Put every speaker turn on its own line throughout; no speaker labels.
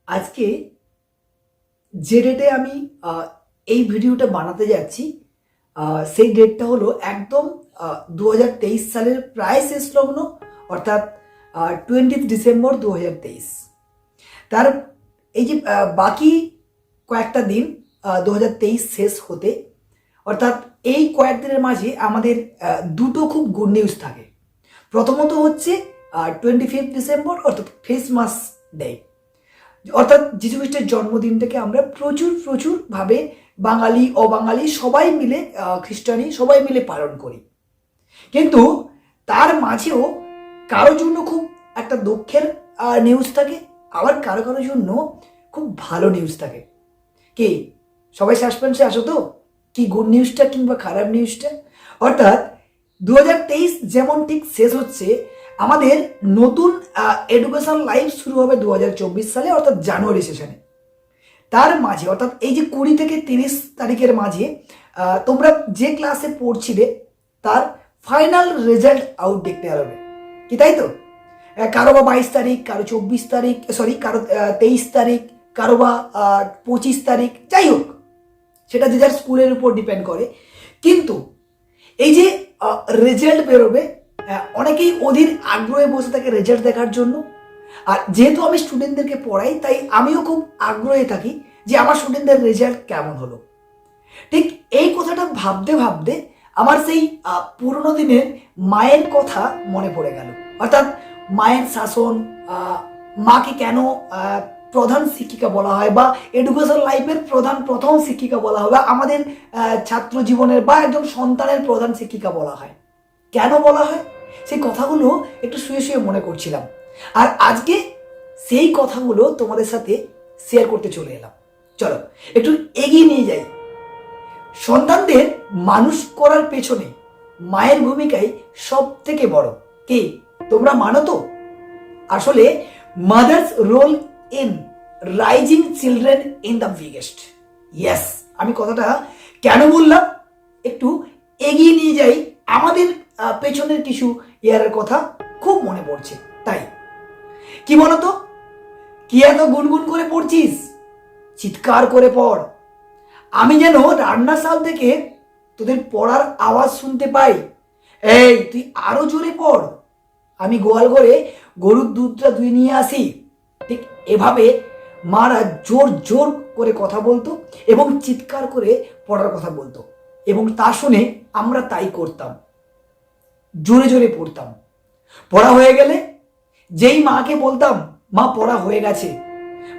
আজকে যে ডেটে আমি এই ভিডিওটা বানাতে যাচ্ছি সেই ডেটটা হলো একদম 2023 সালের প্রায় শেষ লগ্ন, অর্থাৎ 20 ডিসেম্বর 2023। তার এই যে বাকি কয়েকটা দিন 2023 শেষ হতে, অর্থাৎ এই কয়েকদিনের মাঝে আমাদের দুটো খুব গুড নিউজ থাকে। প্রথমত হচ্ছে 25 ডিসেম্বর অর্থাৎ ক্রিসমাস ডে, অর্থাৎ যীশু খ্রিস্টের জন্মদিনটাকে আমরা প্রচুর ভাবে বাঙালি অবাঙালি সবাই মিলে, খ্রিস্টানি সবাই মিলে পালন করি। কিন্তু তার মাঝেও কারোর জন্য খুব একটা দুঃখের নিউজ থাকে, আবার কারো জন্য খুব ভালো নিউজ থাকে। কি সবাই সাসপেন্সে আসো তো, কি গুড নিউজটা কিংবা খারাপ নিউজটা? অর্থাৎ 2023 যেমন ঠিক শেষ হচ্ছে, আমাদের নতুন এডুকেশন লাইফ শুরু হবে 2024 সালে, অর্থাৎ জানুয়ারি সেশনে। তার মাঝে অর্থাৎ এই যে 20 থেকে 30 তারিখের মাঝে তোমরা যে ক্লাসে পড়ছিলে তার ফাইনাল রেজাল্ট আউট দেখতে পারবে। কি তাই তো? কারো বা 22 তারিখ, কারো 24 তারিখ, কারো 23 তারিখ, কারো বা 25 তারিখ, যাই হোক সেটা যে যার স্কুলের উপর ডিপেন্ড করে। কিন্তু এই যে রেজাল্ট বেরোবে, অনেকেই অধীর আগ্রহে বসে থাকে রেজাল্ট দেখার জন্য। আর যেহেতু আমি স্টুডেন্টদেরকে পড়াই, তাই আমিও খুব আগ্রহে থাকি যে আমার স্টুডেন্টদের রেজাল্ট কেমন হলো। ঠিক এই কথাটা ভাবতে ভাবতে আমার সেই পুরোনো দিনের মায়ের কথা মনে পড়ে গেল। অর্থাৎ মায়ের শাসন, মাকে কেন প্রধান শিক্ষিকা বলা হয় বা এডুকেশন লাইফের প্রথম শিক্ষিকা বলা হয়, বা আমাদের ছাত্র জীবনের বা একজন সন্তানের প্রধান শিক্ষিকা বলা হয়, কেন বলা হয়, সেই কথাগুলো একটু শুয়ে শুয়ে মনে করছিলাম। আর আজকে সেই কথাগুলো তোমাদের সাথে শেয়ার করতে চলে এলাম। চলো একটু এগিয়ে নিয়ে যাই। সন্তানদের মানুষ করার পেছনে মায়ের ভূমিকাই সব থেকে বড়। কে তোমরা মানো তো? আসলে mother's role in raising children is the biggest. Yes, আমি কথাটা কেন বললাম একটু এগিয়ে নিয়ে যাই। আমাদের পেছনের কিছু ইয়ারের কথা খুব মনে পড়ছে। তাই কি বলতো, কি এত গুনগুন করে পড়ছিস? চিৎকার করে পড়। আমি যেন রান্নার সাল থেকে তোদের পড়ার আওয়াজ শুনতে পাই। এই তুই আরো জোরে পড়। আমি গোয়াল ঘরে গরুর দুধটা দুই নিয়ে আসি। ঠিক এভাবে মারা জোর জোর করে কথা বলতো এবং চিৎকার করে পড়ার কথা বলতো, এবং তা শুনে আমরা তাই করতাম, জোরে জোরে পড়তাম। পড়া হয়ে গেলে যেই মাকে বলতাম, মা পড়া হয়ে গেছে,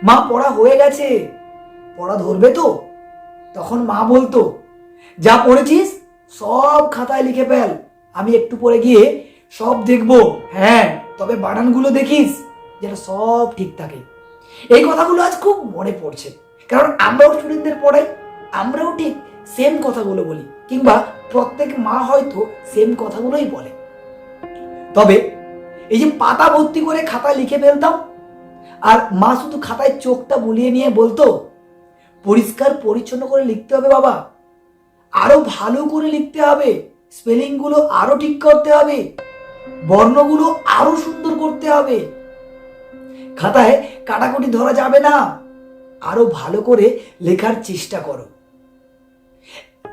মা পড়া হয়ে গেছে, পড়া ধরবে তো, তখন মা বলতো, যা পড়েছিস সব খাতায় লিখে ফেল, আমি একটু পরে গিয়ে সব দেখবো। হ্যাঁ, তবে বানানগুলো দেখিস যেন সব ঠিক থাকে। এই কথাগুলো আজ খুব মনে পড়ছে, কারণ আমরাও স্টুডেন্টদের পড়াই, আমরাও ঠিক সেম কথাগুলো বলি, কিংবা প্রত্যেক মা হয়তো সেম কথাগুলোই বলে। তবে এই যে পাতা ভর্তি করে খাতায় লিখে ফেলতাম, আর মা শুধু খাতায় চোখটা বুলিয়ে নিয়ে বলতো, পরিষ্কার পরিচ্ছন্ন করে লিখতে হবে বাবা, আরো ভালো করে লিখতে হবে, স্পেলিং গুলো আরো ঠিক করতে হবে, বর্ণগুলো আরো সুন্দর করতে হবে, খাতায় কাটাকুটি ধরা যাবে না, আরো ভালো করে লেখার চেষ্টা করো।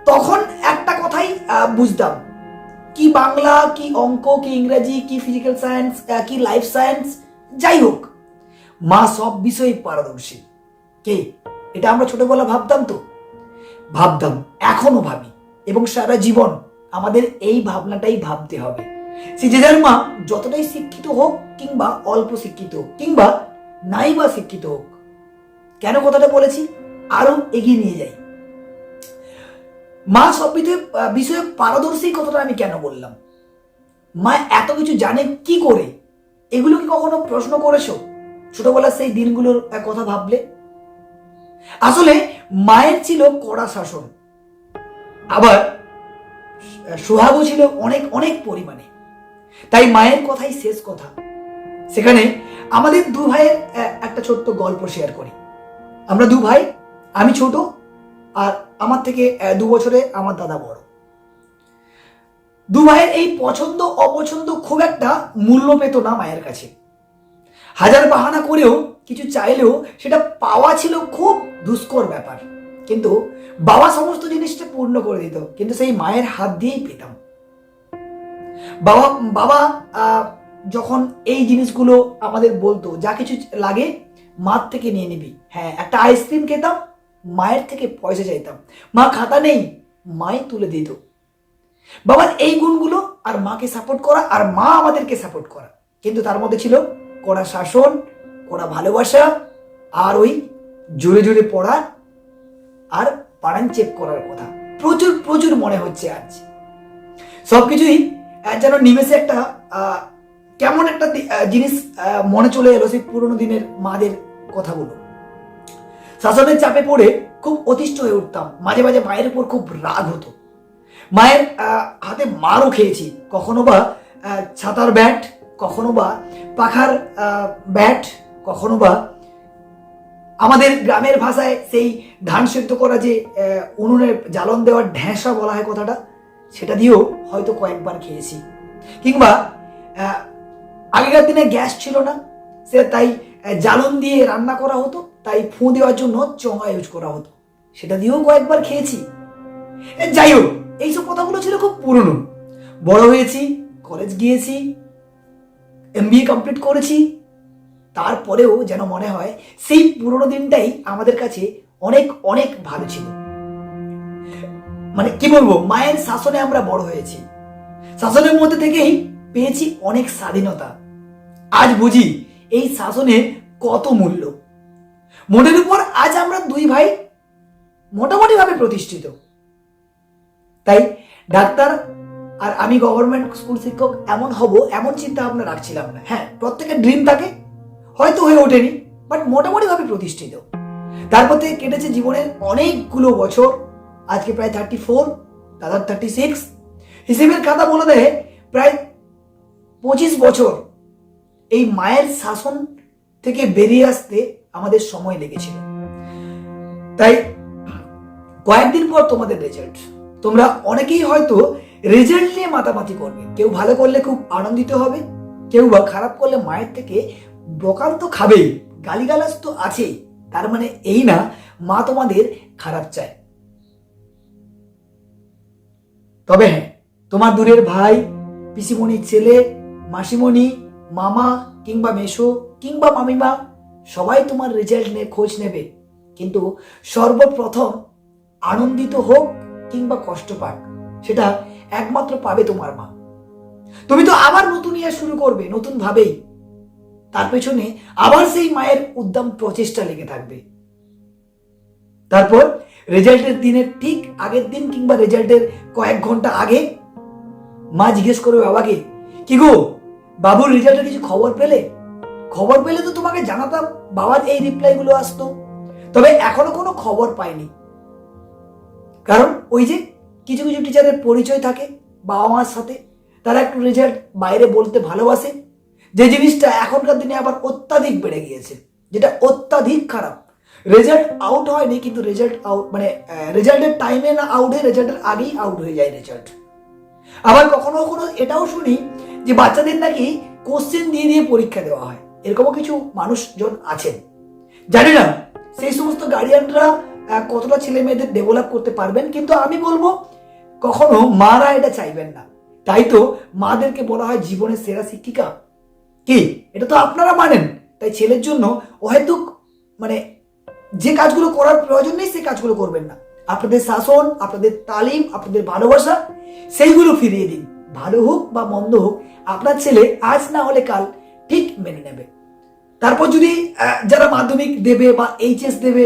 তখন একটা কথাই বুঝতাম, কি বাংলা, কি অঙ্ক, কি ইংরেজি, কি ফিজিক্যাল সায়েন্স, কি লাইফ সায়েন্স, যাই হোক মা সব বিষয়ে পারদর্শী। কে এটা আমরা ছোটবেলা ভাবতাম তো, ভাবতাম, এখনো ভাবি, এবং সারা জীবন আমাদের এই ভাবনাটাই ভাবতে হবে। সে যে যার মা যতটাই শিক্ষিত হোক কিংবা অল্প শিক্ষিত হোক কিংবা নাই বা শিক্ষিত হোক। কেন কথাটা বলেছি, আরো এগিয়ে নিয়ে যাই। মা সব বিষয়ে পারদর্শী কথাটা আমি কেন বললাম? মা এত কিছু জানে কি করে? এগুলো কি কখনো প্রশ্ন করেছো ছোটবেলার সেই দিনগুলোর কথা ভাবলে? আসলে মায়ের ছিল কড়া শাসন, আবার সোহাগও ছিল অনেক অনেক পরিমাণে। তাই মায়ের কথাই শেষ কথা। সেখানে আমাদের দু ভাইয়ের একটা ছোট্ট গল্প শেয়ার করি। আমরা দু ভাই, আমি ছোট, আর আমার থেকে 2 বছরে আমার দাদা বড়। দু ভাইয়ের এই পছন্দ অপছন্দ খুব একটা মূল্য পেত না মায়ের কাছে। হাজার বাহানা করেও কিছু চাইলেও সেটা পাওয়া ছিল খুব দুষ্কর ব্যাপার, কিন্তু বাবা সমস্ত জিনিসটা পূর্ণ করে দিত, কিন্তু সেই মায়ের হাত দিয়েই পেতাম। বাবা বাবা যখন এই জিনিসগুলো আমাদের বলতো যা কিছু লাগে মার থেকে নিয়ে নিবি, হ্যাঁ একটা আইসক্রিম খেতাম মায়ের থেকে পয়সা চাইতাম, মা খাতা নেই মাই তুলে দিত। বাবার এই গুণগুলো আর মাকে সাপোর্ট করা আর মা আমাদেরকে সাপোর্ট করা, কিন্তু তার মধ্যে ছিল কড়া শাসন, কড়া ভালোবাসা, আর ওই জোরে জোরে পড়া আর পাড়ান চেক করার কথা প্রচুর প্রচুর মনে হচ্ছে আজ। সবকিছুই যেন নিমেষে একটা কেমন একটা জিনিস মনে চলে এলো, সেই পুরোনো দিনের মাদের কথাগুলো। শাসনের চাপে পড়ে খুব অতিষ্ঠ হয়ে উঠতাম, মাঝে মাঝে মায়ের উপর খুব রাগ হতো। মায়ের হাতে মারও খেয়েছি, কখনো বা ছাতার ব্যাট, কখনো বা পাখার ব্যাট, কখনো বা আমাদের গ্রামের ভাষায় সেই ধান সেদ্ধ করা যে উনুনের জ্বালন দেওয়ার ঢ্যাঁসা বলা হয় কথাটা, সেটা দিয়েও হয়তো কয়েকবার খেয়েছি। কিংবা আগেকার দিনে গ্যাস ছিল না, সে তাই জ্বালন দিয়ে রান্না করা হতো, তাই ফুঁ দেওয়ার জন্য চঙা ইউজ করা হতো, সেটা দিয়েও কয়েকবার খেয়েছি। যাই হোক, এইসব কথাগুলো ছিল খুব পুরনো। বড় হয়েছি, কলেজ গিয়েছি, MBA কমপ্লিট করেছি, তারপরেও যেন মনে হয় সেই পুরোনো দিনটাই আমাদের কাছে অনেক অনেক ভালো ছিল। মানে কি বলবো, মায়ের শাসনে আমরা বড় হয়েছি, শাসনের মধ্যে থেকেই পেয়েছি অনেক স্বাধীনতা। আজ বুঝি এই শাসনের কত মূল্য। মনের উপর আজ আমরা দুই ভাই মোটামুটি ভাবে প্রতিষ্ঠিত। তাই ডাক্তার আর আমি গভর্নমেন্ট স্কুল শিক্ষক এমন হব এমন চিন্তা ভাবনা রাখছিলাম না। হ্যাঁ, প্রত্যেকের ড্রিম থাকে, হয়তো হয়ে ওঠেনি, বাট মোটামুটি ভাবে প্রতিষ্ঠিত। তারপর থেকে কেটেছে জীবনের অনেকগুলো বছর, আজকে প্রায় 34, দাদার 36, হিসেবের খাতা বলে দেয় প্রায় 25 বছর এই মায়ের শাসন থেকে বেরিয়ে আসতে আমাদের সময় লেগেছিল। তাই কয়েকদিন পর তোমাদের রেজাল্ট, তোমরা অনেকেই হয়তো রেজাল্ট নিয়ে মাতামাতি করবে। কেউ ভালো করলে খুব আনন্দিত হবে, কেউ বা খারাপ করলে মায়ের থেকে বকাল তো খাবেই, গালিগালাজ তো আছেই। তার মানে এই না মা তোমাদের খারাপ চায়। তবে হ্যাঁ, তোমার দূরের ভাই, পিসিমণির ছেলে, মাসিমণি, মামা কিংবা মেশো কিংবা মামিমা সবাই তোমার রেজাল্ট নিয়ে খোঁজ নেবে, কিন্তু সর্বপ্রথম আনন্দিত হোক কিংবা কষ্ট পাক, সেটা একমাত্র পাবে তোমার মা। তুমি তো আবার নতুন ইয়ার শুরু করবে নতুন ভাবেই, তার পেছনে আবার সেই মায়ের উদ্যম প্রচেষ্টা লেগে থাকবে। তারপর রেজাল্টের দিনের ঠিক আগের দিন কিংবা রেজাল্টের কয়েক ঘন্টা আগে মা জিজ্ঞেস করবে বাবাকে, কি গো বাবুর রেজাল্টের কিছু খবর পেলে? খবর পেলে তো তোমাকে জানাতাম, বাবার এই রিপ্লাই গুলো আসতো। তবে এখনো কোনো খবর পাইনি, কারণ ওই যে কিছু কিছু টিচারের পরিচয় থাকে বাবা মার সাথে, তারা একটু রেজাল্ট বাইরে বলতে ভালোবাসে, যে জিনিসটা এখনকার দিনে আবার অত্যাধিক বেড়ে গিয়েছে, যেটা অত্যাধিক খারাপ। রেজাল্ট আউট হয়নি, কিন্তু রেজাল্ট আউট মানে রেজাল্টের টাইমে না আউট হয়ে রেজাল্টের আগেই আউট হয়ে যায় রেজাল্ট। আবার কখনো কখনো এটাও শুনি যে বাচ্চাদের নাকি কোশ্চেন দিয়ে দিয়ে পরীক্ষা দেওয়া হয়, এরকমও কিছু মানুষজন আছেন। জানি না সেই সমস্ত গার্ডিয়ানরা কতটা ছেলে মেয়েদের ডেভেলপ করতে পারবেন, কিন্তু আমি বলবো কখনো মারা এটা চাইবেন না। তাই তো মাদেরকে বলা হয় জীবনের সেরা শিক্ষিকা। কি এটা তো আপনারা মানেন, তাই ছেলের জন্য অহেতুক মানে যে কাজগুলো করার প্রয়োজন নেই সেই কাজগুলো করবেন না। আপনাদের শাসন, আপনাদের তালিম, আপনাদের ভালোবাসা সেইগুলো ফিরিয়ে দিন। ভালো হোক বা মন্দ হোক, আপনার ছেলে আজ না হলে কাল ঠিক মেনে নেবে। তারপর যদি যারা মাধ্যমিক দেবে বা HS দেবে,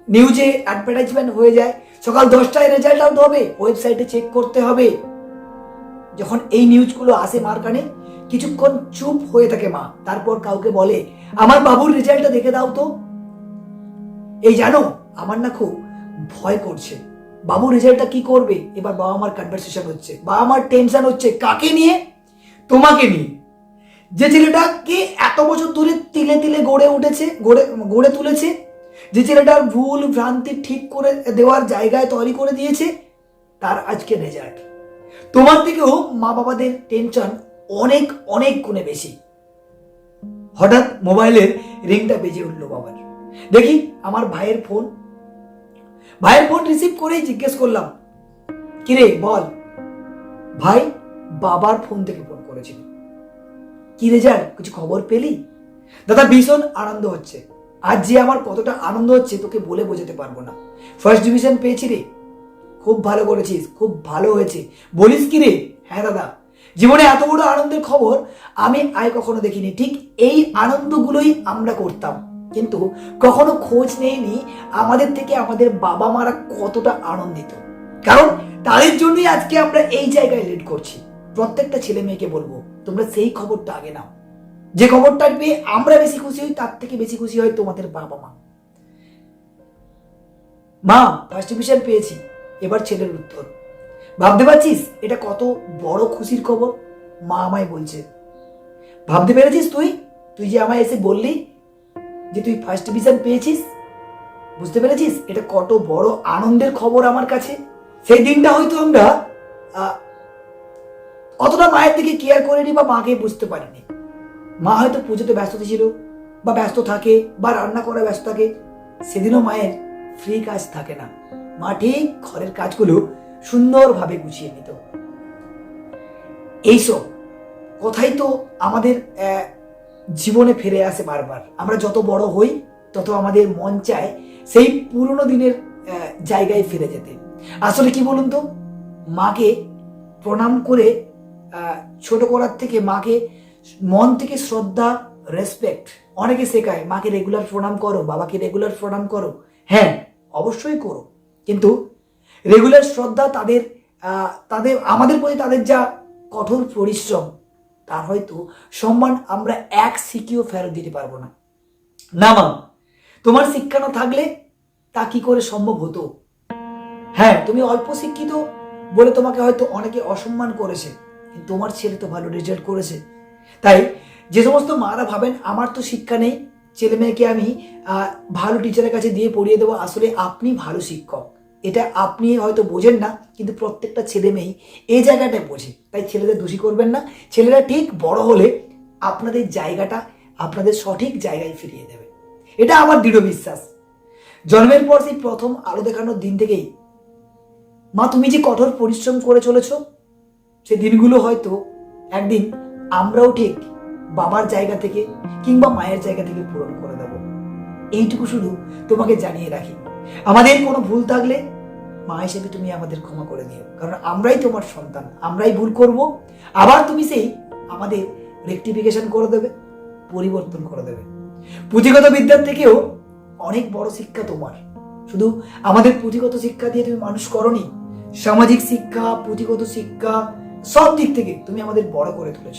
নিউজে অ্যাডভার্টাইজমেন্ট হয়ে যায়, সকাল 10টায় রেজাল্ট আউট হবে, ওয়েবসাইটে চেক করতে হবে। যখন এই নিউজগুলো আসে মার কানে, কিছুক্ষণ চুপ হয়ে থাকে মা, তারপর কাউকে বলে আমার বাবুর রেজাল্টটা দেখে দাও তো। এই জানো, আমার না খুব ভয় করছে, বাবুর রেজাল্টটা কি করবে। এবার বাবা মার কনভারসেশন হচ্ছে, বাবা মার টেনশন হচ্ছে, কাকে নিয়ে? তোমাকে নিয়ে। যে ছেলেটাকে এত বছর ধরে তিলে তিলে গড়ে তুলেছে, যে ছেলেটার ভুল ভ্রান্তি ঠিক করে দেওয়ার জায়গায় তৈরি করে দিয়েছে, তার আজকে রেজাল্ট। তোমার থেকেও মা বাবাদের টেনশন অনেক অনেক গুণে বেশি। হঠাৎ মোবাইলের রিংটা বেজে উঠলো বাবার। দেখি আমার ভাইয়ের ফোন রিসিভ করেই জিজ্ঞেস করলাম, কিরে বল। ভাই বাবার ফোন থেকে ফোন করেছিল। কি রেজাল্ট, কিছু খবর পেলি? দাদা ভীষণ আনন্দ হচ্ছে। আজ যে আমার কতটা আনন্দ হচ্ছে তোকে বলে বোঝাতে পারবো না। ফার্স্ট ডিভিশন পেয়েছি রে। খুব ভালো করেছিস, খুব ভালো হয়েছে। বলিস কি রে? হ্যাঁ দাদা, জীবনে এত বড় আনন্দের খবর আমি কখনো দেখিনি। ঠিক এই আনন্দগুলোই আমরা করতাম, কিন্তু কখনো খোঁজ নেইনি আমাদের থেকে আমাদের বাবা মারা কতটা আনন্দিত। কারণ তাদের জন্যই আজকে আমরা এই জায়গায় লিড করছি। প্রত্যেকটা ছেলে মেয়েকে বলবো, তোমরা সেই খবরটা আগে নাও। যে খবরটা পেয়ে আমরা বেশি খুশি হই, তার থেকে বেশি খুশি হয় তোমাদের বাবা মা। মা ফার্স্ট ডিভিশন পেয়েছি, এবার ছেলের উত্তর। ভাবতে পারছিস এটা কত বড় খুশির খবর? মা আমায় বলছে, ভাবতে পেরেছিস তুই যে আমায় এসে বললি যে তুই ফার্স্ট ডিভিশন পেয়েছিস? বুঝতে পেরেছিস এটা কত বড় আনন্দের খবর আমার কাছে? সেই দিনটা হয়তো আমরা অতটা মায়ের দিকে কেয়ার করিনি বা মাকে বুঝতে পারিনি। মা হয়তো পুজোতে ব্যস্ত ছিল বা ব্যস্ত থাকে বা রান্না করে ব্যস্ত থাকে। সেদিনও মায়ের ফ্রি কাজ থাকে না। মা ঠিক ঘরের কাজগুলো সুন্দরভাবে গুছিয়ে নিত। এইসব কথাই তো আমাদের জীবনে ফিরে আসে বারবার। আমরা যত বড় হই তত আমাদের মন চায় সেই পুরনো দিনের জায়গায় ফিরে যেতে। আসলে কি বলুন তো, মাকে প্রণাম করে ছোট করার থেকে মাকে মন থেকে শ্রদ্ধা, রেসপেক্ট অনেকে শেখায়। মাকে রেগুলার প্রণাম করো, বাবাকে রেগুলার প্রণাম করো। হ্যাঁ অবশ্যই করো, কিন্তু রেগুলার শ্রদ্ধা তাদের আমাদের প্রতি তাদের যা কঠোর পরিশ্রম, তার হয়তো সম্মান আমরা এক সিকিও ফেরত দিতে পারবো না। না মা, তোমার শিক্ষা না থাকলে তা কি করে সম্ভব হতো? হ্যাঁ তুমি অল্প শিক্ষিত বলে তোমাকে হয়তো অনেকে অসম্মান করেছে, কিন্তু তোমার ছেলে তো ভালো রেজাল্ট করেছে। তাই যে সমস্ত মারা ভাবেন আমার তো শিক্ষা নেই, ছেলে মেয়েকে আমি ভালো টিচারের কাছে দিয়ে পড়িয়ে দেবো, আসলে আপনি ভালো শিক্ষক। এটা আপনি হয়তো বোঝেন না, কিন্তু প্রত্যেকটা ছেলে মেয়েই এই জায়গাটায় বোঝে। তাই ছেলেদের দোষী করবেন না। ছেলেরা ঠিক বড় হলে আপনাদের জায়গাটা আপনাদের সঠিক জায়গায় ফিরিয়ে দেবে, এটা আমার দৃঢ় বিশ্বাস। জন্মের পর সেই প্রথম আলো দেখানোর দিন থেকেই মা তুমি যে কঠোর পরিশ্রম করে চলেছ, সে দিনগুলো হয়তো একদিন আমরাও ঠিক বাবার জায়গা থেকে কিংবা মায়ের জায়গা থেকে পূরণ করে দেব। এইটুকু শুধু তোমাকে জানিয়ে রাখি, আমাদের কোনো ভুল থাকলে মা হিসেবে তুমি আমাদের ক্ষমা করে দিও। কারণ আমরাই তোমার সন্তান, আমরাই ভুল করব, আবার তুমি সেই আমাদের রেকটিফিকেশন করে দেবে, পরিবর্তন করে দেবে। পুঁথিগত বিদ্যার থেকেও অনেক বড় শিক্ষা তোমার। শুধু আমাদের পুঁথিগত শিক্ষা দিয়ে তুমি মানুষ করনি, সামাজিক শিক্ষা, পুঁথিগত শিক্ষা, সব দিক থেকে তুমি আমাদের বড় করে তুলেছ।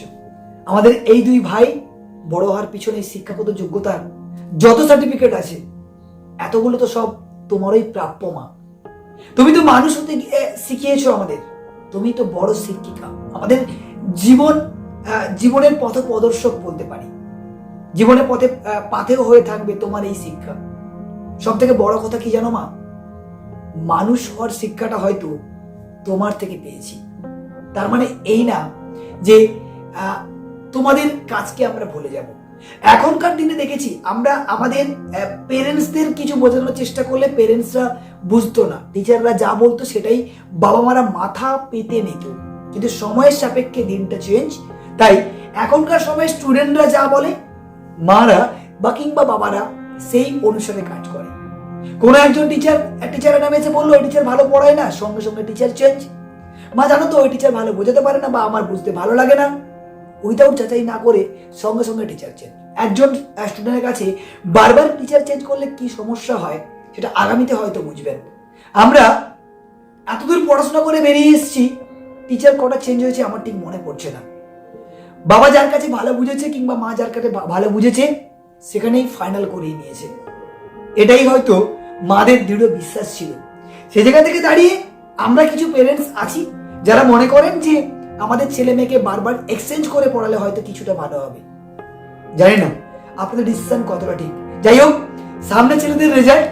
আমাদের এই দুই ভাই বড় হওয়ার পিছনে শিক্ষাগত যোগ্যতার যত সার্টিফিকেট আছে, এতগুলো তো সব তোমারই প্রাপ্য মা। তুমি তো মানুষ হতে শিখিয়েছো আমাদের, তুমি তো বড় শিক্ষিকা। আমাদের জীবনের পথ প্রদর্শক বলতে পারি। জীবনের পাথেও হয়ে থাকবে তোমার এই শিক্ষা। সব থেকে বড় কথা কি জানো মা, মানুষ হওয়ার শিক্ষাটা হয়তো তোমার থেকে পেয়েছি। তার মানে এই না যে তোমাদের কাজকে আমরা ভুলে যাব। এখনকার দিনে দেখেছি আমরা আমাদের পেরেন্টসদের কিছু বোঝানোর চেষ্টা করলে পেরেন্টসরা বুঝতো না, টিচাররা যা বলতো সেটাই বাবা মারা মাথা পেতে নিত। কিন্তু সময়ের সাপেক্ষে দিনটা চেঞ্জ। তাই এখনকার সময় স্টুডেন্টরা যা বলে মারা বা কিংবা বাবারা সেই অনুসারে কাজ করে। কোনো একজন টিচারের নামে এসে বললো ওই টিচার ভালো পড়ায় না, সঙ্গে সঙ্গে টিচার চেঞ্জ। মা জানো তো ওই টিচার ভালো বোঝাতে পারে না বা আমার বুঝতে ভালো লাগে না, উইদাউট যাচাই না করে সঙ্গে সঙ্গে টিচার চেঞ্জ। একজন স্টুডেন্টের কাছে বারবার টিচার চেঞ্জ করলে কি সমস্যা হয় সেটা আগামীতে হয়তো বুঝবেন। আমরা এতদূর পড়াশোনা করে বেরিয়ে এসেছি, টিচার কটা চেঞ্জ হয়েছে আমার ঠিক মনে পড়ছে না। বাবা যার কাছে ভালো বুঝেছে কিংবা মা যার কাছে ভালো বুঝেছে সেখানেই ফাইনাল করিয়ে নিয়েছে। এটাই হয়তো মাদের দৃঢ় বিশ্বাস ছিল। সে জায়গা থেকে দাঁড়িয়ে আমরা কিছু পেরেন্টস আছি যারা মনে করেন যে আমাদের ছেলে মেয়েকে বারবার এক্সচেঞ্জ করে পড়ালে হয়তো কিছুটা ভালো হবে। জানি না আপনাদের ডিসিশন কতটা ঠিক। যাই হোক, সামনে ছেলেদের রেজাল্ট,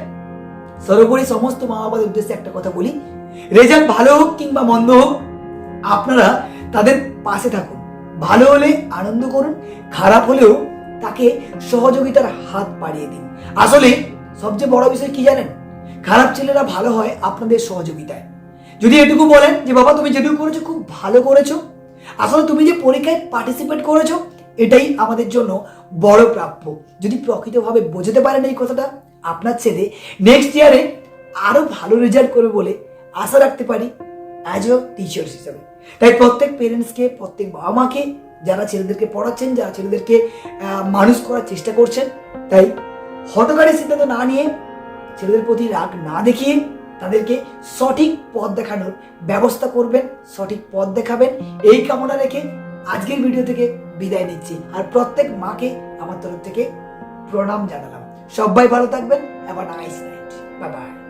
সর্বোপরি সমস্ত মা বাবার উদ্দেশ্যে একটা কথা বলি, রেজাল্ট ভালো হোক কিংবা মন্দ হোক আপনারা তাদের পাশে থাকুন। ভালো হলে আনন্দ করুন, খারাপ হলেও তাকে সহযোগিতার হাত বাড়িয়ে দিন। আসলে সবচেয়ে বড় বিষয় কি জানেন, খারাপ ছেলেরা ভালো হয় আপনাদের সহযোগিতায়। যদি এটুকু বলেন যে বাবা তুমি যেটুকু করেছো খুব ভালো করেছো, আসলে তুমি যে পরীক্ষায় পার্টিসিপেট করেছো এটাই আমাদের জন্য বড় প্রাপ্য। যদি প্রকৃতভাবে বোঝাতে পারেন এই কথাটা, আপনার ছেলে নেক্সট ইয়ারে আরো ভালো রেজাল্ট করবে বলে আশা রাখতে পারি অ্যাজ এ টিচার্স হিসাবে। তাই প্রত্যেক পেরেন্টসকে, প্রত্যেক বাবা মাকে যারা ছেলেদেরকে পড়াচ্ছেন, যারা ছেলেদেরকে মানুষ করার চেষ্টা করছেন, তাই হঠকারী সিদ্ধান্ত না নিয়ে, ছেলেদের প্রতি রাগ না দেখিয়ে তাদেরকে সঠিক পথ দেখানোর ব্যবস্থা করবেন, সঠিক পথ দেখাবেন, এই কামনা রেখে আজকের ভিডিও থেকে বিদায় নিচ্ছি। আর প্রত্যেক মাকে আমার তরফ থেকে প্রণাম জানালাম। সবাই ভালো থাকবেন। Have a nice night. Bye bye.